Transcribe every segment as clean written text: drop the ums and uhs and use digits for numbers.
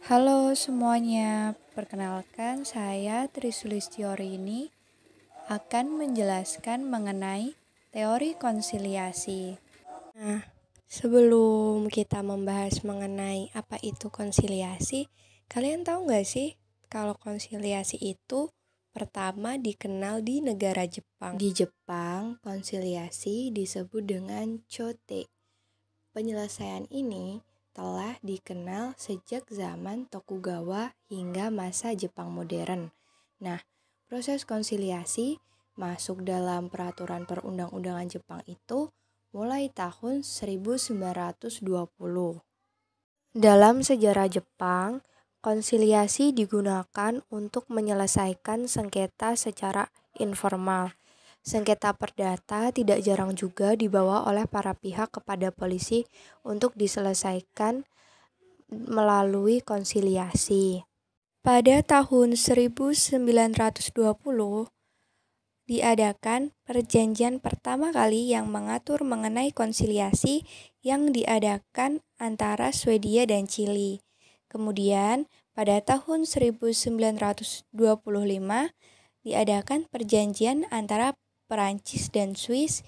Halo semuanya, perkenalkan saya Tri Sulistiyori ini akan menjelaskan mengenai teori konsiliasi. Nah, sebelum kita membahas mengenai apa itu konsiliasi, kalian tahu nggak sih kalau konsiliasi itu pertama dikenal di negara Jepang. Di Jepang, konsiliasi disebut dengan chote. Penyelesaian ini telah dikenal sejak zaman Tokugawa hingga masa Jepang modern. Nah, proses konsiliasi masuk dalam peraturan perundang-undangan Jepang itu mulai tahun 1920. Dalam sejarah Jepang, konsiliasi digunakan untuk menyelesaikan sengketa secara informal. Sengketa perdata tidak jarang juga dibawa oleh para pihak kepada polisi untuk diselesaikan melalui konsiliasi. Pada tahun 1920 diadakan perjanjian pertama kali yang mengatur mengenai konsiliasi yang diadakan antara Swedia dan Chili. Kemudian pada tahun 1925 diadakan perjanjian antara Perancis dan Swiss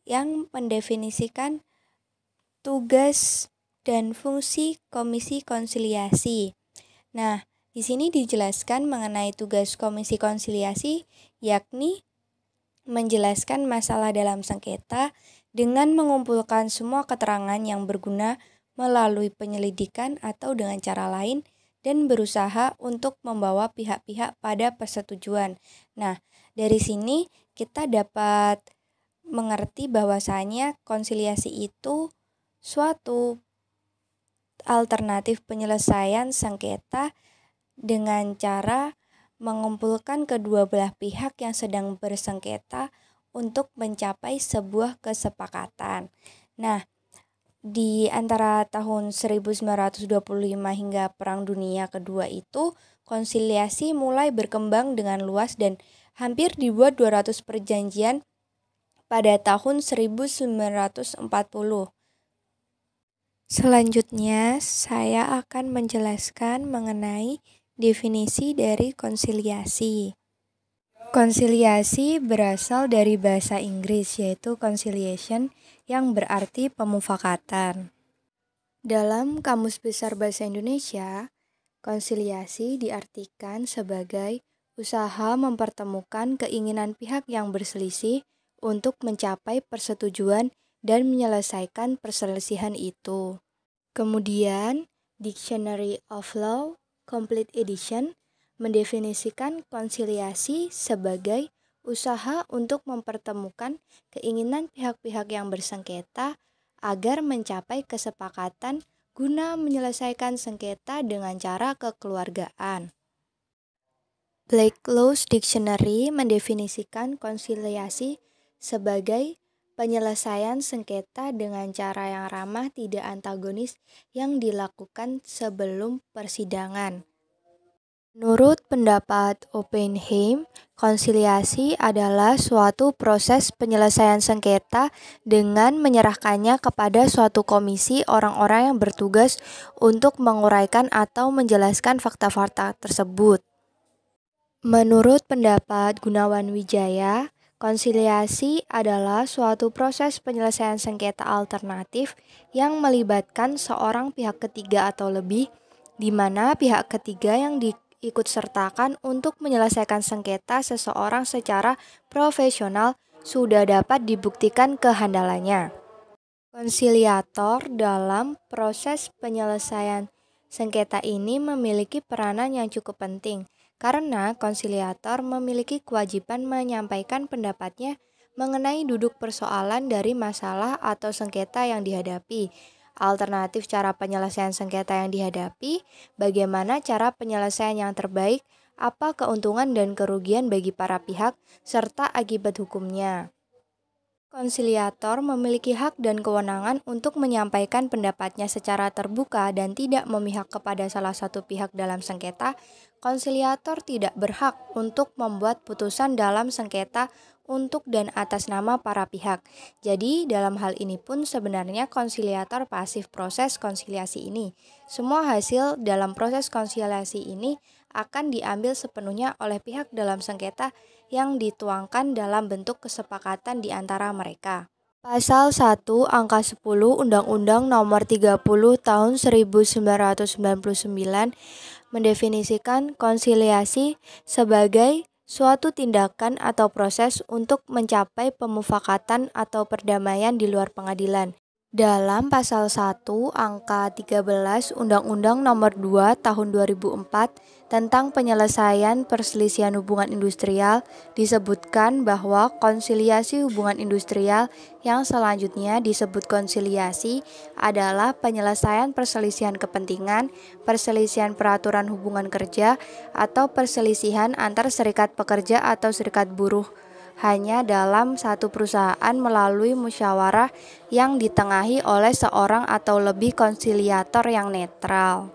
yang mendefinisikan tugas dan fungsi Komisi Konsiliasi. Nah, di sini dijelaskan mengenai tugas Komisi Konsiliasi, yakni menjelaskan masalah dalam sengketa dengan mengumpulkan semua keterangan yang berguna melalui penyelidikan atau dengan cara lain dan berusaha untuk membawa pihak-pihak pada persetujuan. Nah, dari sini kita dapat mengerti bahwasanya konsiliasi itu suatu alternatif penyelesaian sengketa dengan cara mengumpulkan kedua belah pihak yang sedang bersengketa untuk mencapai sebuah kesepakatan. Nah, di antara tahun 1925 hingga Perang Dunia Kedua itu, konsiliasi mulai berkembang dengan luas dan hampir dibuat 200 perjanjian pada tahun 1940. Selanjutnya, saya akan menjelaskan mengenai definisi dari konsiliasi. Konsiliasi berasal dari bahasa Inggris yaitu conciliation yang berarti pemufakatan. Dalam Kamus Besar Bahasa Indonesia, konsiliasi diartikan sebagai usaha mempertemukan keinginan pihak yang berselisih untuk mencapai persetujuan dan menyelesaikan perselisihan itu. Kemudian, Dictionary of Law Complete Edition mendefinisikan konsiliasi sebagai usaha untuk mempertemukan keinginan pihak-pihak yang bersengketa agar mencapai kesepakatan guna menyelesaikan sengketa dengan cara kekeluargaan. Blacklaw's Dictionary mendefinisikan konsiliasi sebagai penyelesaian sengketa dengan cara yang ramah tidak antagonis yang dilakukan sebelum persidangan. Menurut pendapat Oppenheim, konsiliasi adalah suatu proses penyelesaian sengketa dengan menyerahkannya kepada suatu komisi orang-orang yang bertugas untuk menguraikan atau menjelaskan fakta-fakta tersebut. Menurut pendapat Gunawan Wijaya, konsiliasi adalah suatu proses penyelesaian sengketa alternatif yang melibatkan seorang pihak ketiga atau lebih, di mana pihak ketiga yang diikutsertakan untuk menyelesaikan sengketa seseorang secara profesional sudah dapat dibuktikan kehandalannya. Konsiliator dalam proses penyelesaian sengketa ini memiliki peranan yang cukup penting, karena konsiliator memiliki kewajiban menyampaikan pendapatnya mengenai duduk persoalan dari masalah atau sengketa yang dihadapi, alternatif cara penyelesaian sengketa yang dihadapi, bagaimana cara penyelesaian yang terbaik, apa keuntungan dan kerugian bagi para pihak, serta akibat hukumnya. Konsiliator memiliki hak dan kewenangan untuk menyampaikan pendapatnya secara terbuka dan tidak memihak kepada salah satu pihak dalam sengketa. Konsiliator tidak berhak untuk membuat putusan dalam sengketa untuk dan atas nama para pihak. Jadi, dalam hal ini pun sebenarnya konsiliator pasif proses konsiliasi ini. Semua hasil dalam proses konsiliasi ini akan diambil sepenuhnya oleh pihak dalam sengketa yang dituangkan dalam bentuk kesepakatan di antara mereka. Pasal 1 Angka 10 Undang-Undang Nomor 30 Tahun 1999 mendefinisikan konsiliasi sebagai suatu tindakan atau proses untuk mencapai pemufakatan atau perdamaian di luar pengadilan. Dalam pasal 1 angka 13 Undang-Undang Nomor 2 Tahun 2004 tentang penyelesaian perselisihan hubungan industrial disebutkan bahwa konsiliasi hubungan industrial yang selanjutnya disebut konsiliasi adalah penyelesaian perselisihan kepentingan, perselisihan peraturan hubungan kerja, atau perselisihan antar serikat pekerja atau serikat buruh hanya dalam satu perusahaan melalui musyawarah yang ditengahi oleh seorang atau lebih konsiliator yang netral.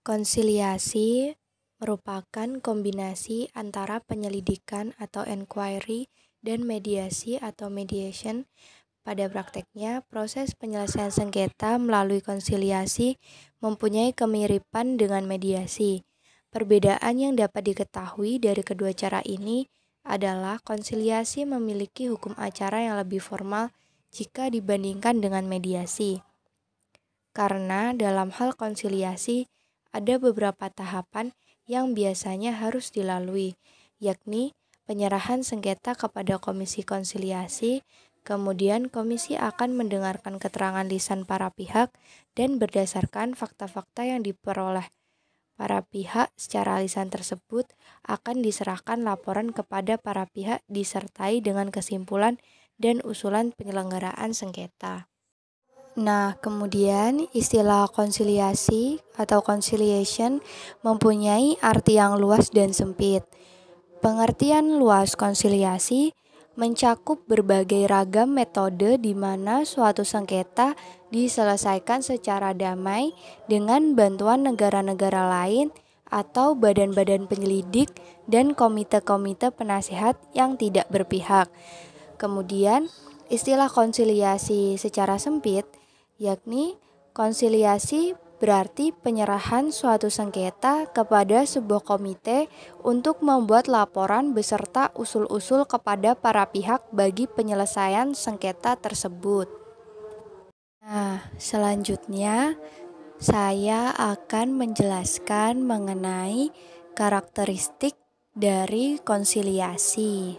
Konsiliasi merupakan kombinasi antara penyelidikan atau inquiry dan mediasi atau mediation. Pada prakteknya, proses penyelesaian sengketa melalui konsiliasi mempunyai kemiripan dengan mediasi. Perbedaan yang dapat diketahui dari kedua cara ini adalah konsiliasi memiliki hukum acara yang lebih formal jika dibandingkan dengan mediasi. Karena dalam hal konsiliasi ada beberapa tahapan yang biasanya harus dilalui, yakni penyerahan sengketa kepada komisi konsiliasi, kemudian komisi akan mendengarkan keterangan lisan para pihak dan berdasarkan fakta-fakta yang diperoleh para pihak secara lisan tersebut akan diserahkan laporan kepada para pihak disertai dengan kesimpulan dan usulan penyelenggaraan sengketa. Nah, kemudian istilah konsiliasi atau conciliation mempunyai arti yang luas dan sempit. Pengertian luas konsiliasi mencakup berbagai ragam metode di mana suatu sengketa diselesaikan secara damai dengan bantuan negara-negara lain atau badan-badan penyelidik dan komite-komite penasihat yang tidak berpihak. Kemudian, istilah konsiliasi secara sempit yakni konsiliasi berarti penyerahan suatu sengketa kepada sebuah komite untuk membuat laporan beserta usul-usul kepada para pihak bagi penyelesaian sengketa tersebut. Nah, selanjutnya saya akan menjelaskan mengenai karakteristik dari konsiliasi.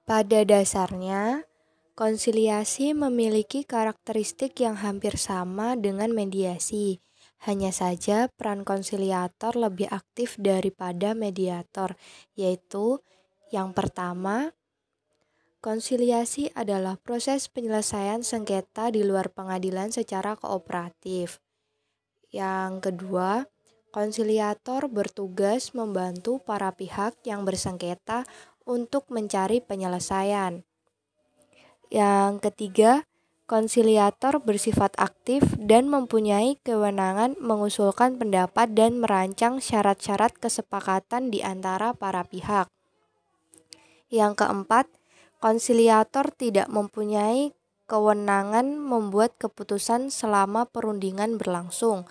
Pada dasarnya, konsiliasi memiliki karakteristik yang hampir sama dengan mediasi. Hanya saja peran konsiliator lebih aktif daripada mediator, yaitu yang pertama, konsiliasi adalah proses penyelesaian sengketa di luar pengadilan secara kooperatif. Yang kedua, konsiliator bertugas membantu para pihak yang bersengketa untuk mencari penyelesaian. Yang ketiga, konsiliator bersifat aktif dan mempunyai kewenangan mengusulkan pendapat dan merancang syarat-syarat kesepakatan di antara para pihak. Yang keempat, konsiliator tidak mempunyai kewenangan membuat keputusan selama perundingan berlangsung.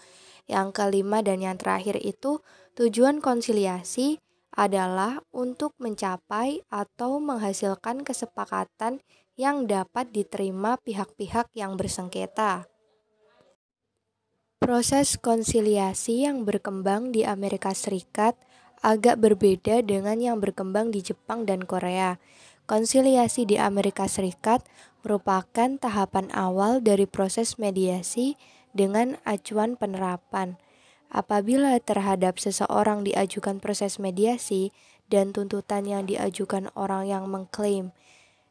Yang kelima dan yang terakhir itu, tujuan konsiliasi adalah untuk mencapai atau menghasilkan kesepakatan yang dapat diterima pihak-pihak yang bersengketa. Proses konsiliasi yang berkembang di Amerika Serikat agak berbeda dengan yang berkembang di Jepang dan Korea. Konsiliasi di Amerika Serikat merupakan tahapan awal dari proses mediasi dengan acuan penerapan. Apabila terhadap seseorang diajukan proses mediasi dan tuntutan yang diajukan orang yang mengklaim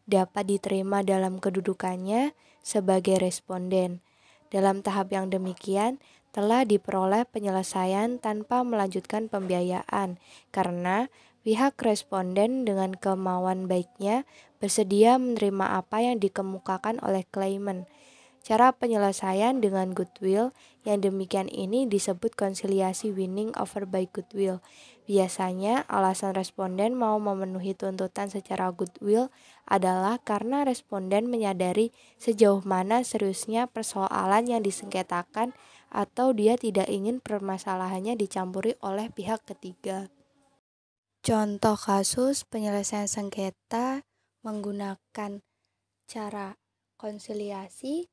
dapat diterima dalam kedudukannya sebagai responden. Dalam tahap yang demikian, telah diperoleh penyelesaian tanpa melanjutkan pembiayaan, karena pihak responden dengan kemauan baiknya bersedia menerima apa yang dikemukakan oleh klaimen. Cara penyelesaian dengan goodwill yang demikian ini disebut konsiliasi winning over by goodwill. Biasanya alasan responden mau memenuhi tuntutan secara goodwill adalah karena responden menyadari sejauh mana seriusnya persoalan yang disengketakan atau dia tidak ingin permasalahannya dicampuri oleh pihak ketiga. Contoh kasus penyelesaian sengketa menggunakan cara konsiliasi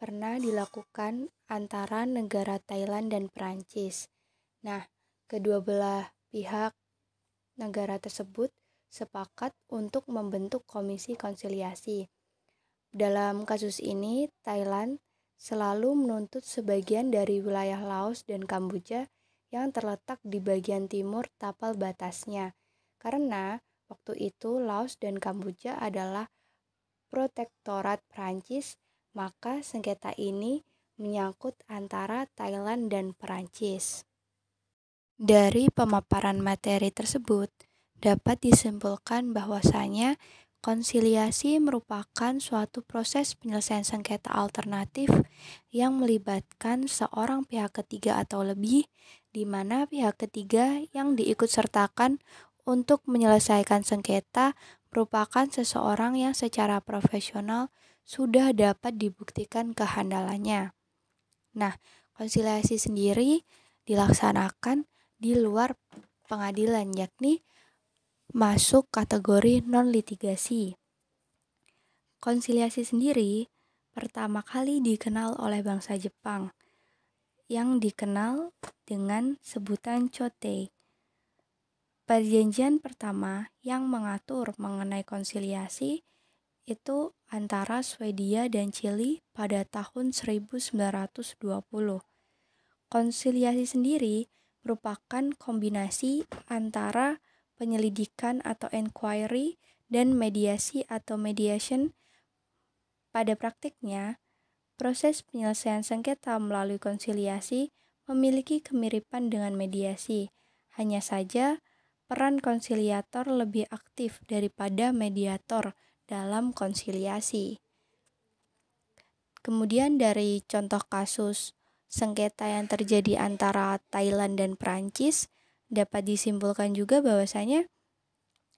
pernah dilakukan antara negara Thailand dan Perancis. Nah, kedua belah pihak negara tersebut sepakat untuk membentuk komisi konsiliasi. Dalam kasus ini, Thailand selalu menuntut sebagian dari wilayah Laos dan Kamboja yang terletak di bagian timur tapal batasnya. Karena waktu itu Laos dan Kamboja adalah protektorat Prancis, maka sengketa ini menyangkut antara Thailand dan Perancis. Dari pemaparan materi tersebut, dapat disimpulkan bahwasanya konsiliasi merupakan suatu proses penyelesaian sengketa alternatif yang melibatkan seorang pihak ketiga atau lebih, di mana pihak ketiga yang diikutsertakan untuk menyelesaikan sengketa merupakan seseorang yang secara profesional sudah dapat dibuktikan kehandalannya. Nah, konsiliasi sendiri dilaksanakan di luar pengadilan, yakni masuk kategori non-litigasi. Konsiliasi sendiri pertama kali dikenal oleh bangsa Jepang, yang dikenal dengan sebutan Chotei. Perjanjian pertama yang mengatur mengenai konsiliasi itu antara Swedia dan Chili pada tahun 1920. Konsiliasi sendiri merupakan kombinasi antara penyelidikan atau inquiry dan mediasi atau mediation. Pada praktiknya, proses penyelesaian sengketa melalui konsiliasi memiliki kemiripan dengan mediasi. Hanya saja, peran konsiliator lebih aktif daripada mediator dalam konsiliasi. Kemudian dari contoh kasus sengketa yang terjadi antara Thailand dan Perancis, dapat disimpulkan juga bahwasanya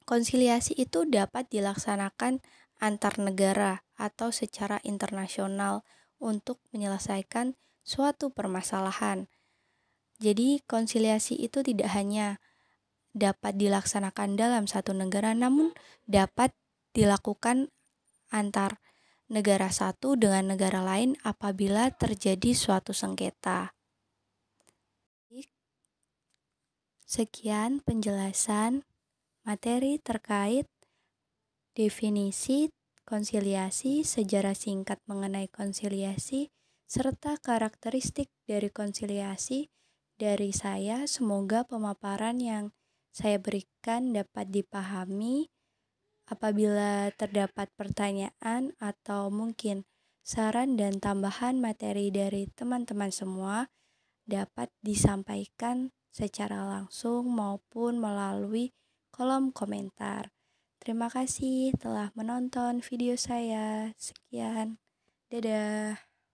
konsiliasi itu dapat dilaksanakan antar negara atau secara internasional untuk menyelesaikan suatu permasalahan. Jadi konsiliasi itu tidak hanya dapat dilaksanakan dalam satu negara, namun dapat dilakukan antar negara satu dengan negara lain apabila terjadi suatu sengketa. Sekian penjelasan materi terkait definisi konsiliasi, sejarah singkat mengenai konsiliasi, serta karakteristik dari konsiliasi dari saya. Semoga pemaparan yang saya berikan dapat dipahami. Apabila terdapat pertanyaan atau mungkin saran dan tambahan materi dari teman-teman semua, dapat disampaikan secara langsung maupun melalui kolom komentar. Terima kasih telah menonton video saya. Sekian, dadah.